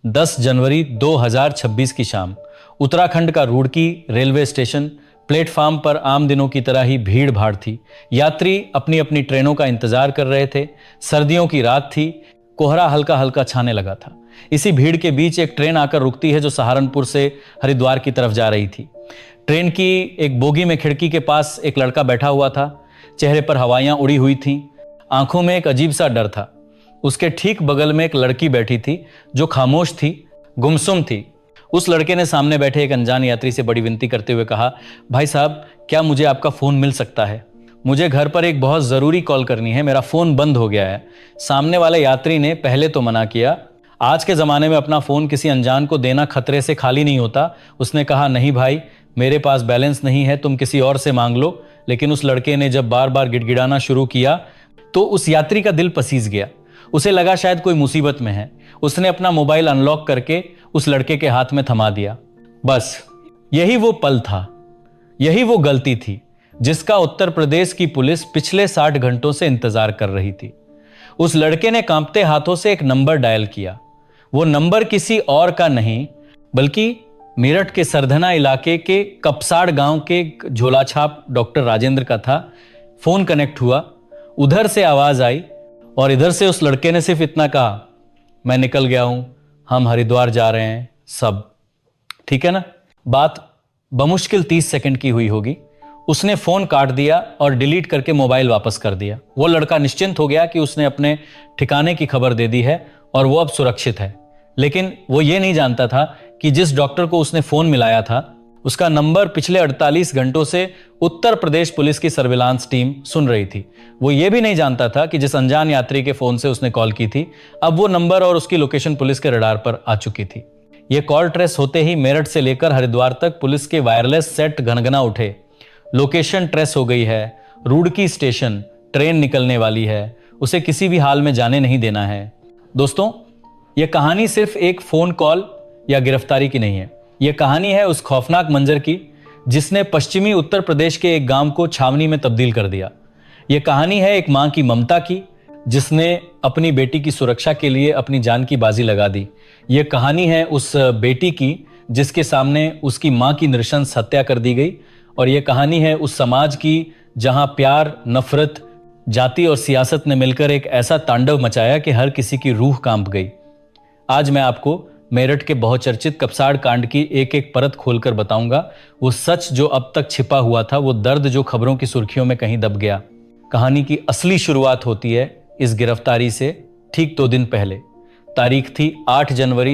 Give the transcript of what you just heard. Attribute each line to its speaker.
Speaker 1: 10 जनवरी 2026 की शाम उत्तराखंड का रुड़की रेलवे स्टेशन। प्लेटफार्म पर आम दिनों की तरह ही भीड़ भाड़ थी। यात्री अपनी अपनी ट्रेनों का इंतजार कर रहे थे। सर्दियों की रात थी, कोहरा हल्का हल्का छाने लगा था। इसी भीड़ के बीच एक ट्रेन आकर रुकती है जो सहारनपुर से हरिद्वार की तरफ जा रही थी। ट्रेन की एक बोगी में खिड़की के पास एक लड़का बैठा हुआ था। चेहरे पर हवाइयां उड़ी हुई थीं, आंखों में एक अजीब सा डर था। उसके ठीक बगल में एक लड़की बैठी थी जो खामोश थी, गुमसुम थी। उस लड़के ने सामने बैठे एक अनजान यात्री से बड़ी विनती करते हुए कहा, भाई साहब, क्या मुझे आपका फ़ोन मिल सकता है? मुझे घर पर एक बहुत ज़रूरी कॉल करनी है, मेरा फ़ोन बंद हो गया है। सामने वाले यात्री ने पहले तो मना किया। आज के ज़माने में अपना फ़ोन किसी अनजान को देना खतरे से खाली नहीं होता। उसने कहा, नहीं भाई, मेरे पास बैलेंस नहीं है, तुम किसी और से मांग लो। लेकिन उस लड़के ने जब बार बार गिड़गिड़ाना शुरू किया तो उस यात्री का दिल पसीज गया। उसे लगा शायद कोई मुसीबत में है। उसने अपना मोबाइल अनलॉक करके उस लड़के के हाथ में थमा दिया। बस यही वो पल था, यही वो गलती थी जिसका उत्तर प्रदेश की पुलिस पिछले 60 घंटों से इंतजार कर रही थी। उस लड़के ने कांपते हाथों से एक नंबर डायल किया। वो नंबर किसी और का नहीं बल्कि मेरठ के सरधना इलाके के कपसाड़ गांव के झोलाछाप डॉक्टर राजेंद्र का था। फोन कनेक्ट हुआ, उधर से आवाज आई और इधर से उस लड़के ने सिर्फ इतना कहा, मैं निकल गया हूं, हम हरिद्वार जा रहे हैं, सब ठीक है ना। बात बमुश्किल 30 सेकंड की हुई होगी। उसने फोन काट दिया और डिलीट करके मोबाइल वापस कर दिया। वो लड़का निश्चिंत हो गया कि उसने अपने ठिकाने की खबर दे दी है और वो अब सुरक्षित है। लेकिन वो ये नहीं जानता था कि जिस डॉक्टर को उसने फोन मिलाया था उसका नंबर पिछले 48 घंटों से उत्तर प्रदेश पुलिस की सर्विलांस टीम सुन रही थी। वो ये भी नहीं जानता था कि जिस अनजान यात्री के फोन से उसने कॉल की थी, अब वो नंबर और उसकी लोकेशन पुलिस के रडार पर आ चुकी थी। ये कॉल ट्रेस होते ही मेरठ से लेकर हरिद्वार तक पुलिस के वायरलेस सेट घनघना उठे। लोकेशन ट्रेस हो गई है, रुड़की स्टेशन, ट्रेन निकलने वाली है, उसे किसी भी हाल में जाने नहीं देना है। दोस्तों, यह कहानी सिर्फ एक फोन कॉल या गिरफ्तारी की नहीं है। यह कहानी है उस खौफनाक मंजर की जिसने पश्चिमी उत्तर प्रदेश के एक गांव को छावनी में तब्दील कर दिया। यह कहानी है एक मां की ममता की जिसने अपनी बेटी की सुरक्षा के लिए अपनी जान की बाजी लगा दी। यह कहानी है उस बेटी की जिसके सामने उसकी मां की नृशंस हत्या कर दी गई। और यह कहानी है उस समाज की जहां प्यार, नफरत, जाति और सियासत ने मिलकर एक ऐसा तांडव मचाया कि हर किसी की रूह कांप गई। आज मैं आपको मेरठ के बहुचर्चित कपसाड़ कांड की एक एक परत खोलकर बताऊंगा। वो सच जो अब तक छिपा हुआ था, वो दर्द जो खबरों की सुर्खियों में कहीं दब गया। कहानी की असली शुरुआत होती है इस गिरफ्तारी से ठीक 2 दिन पहले। तारीख थी 8 जनवरी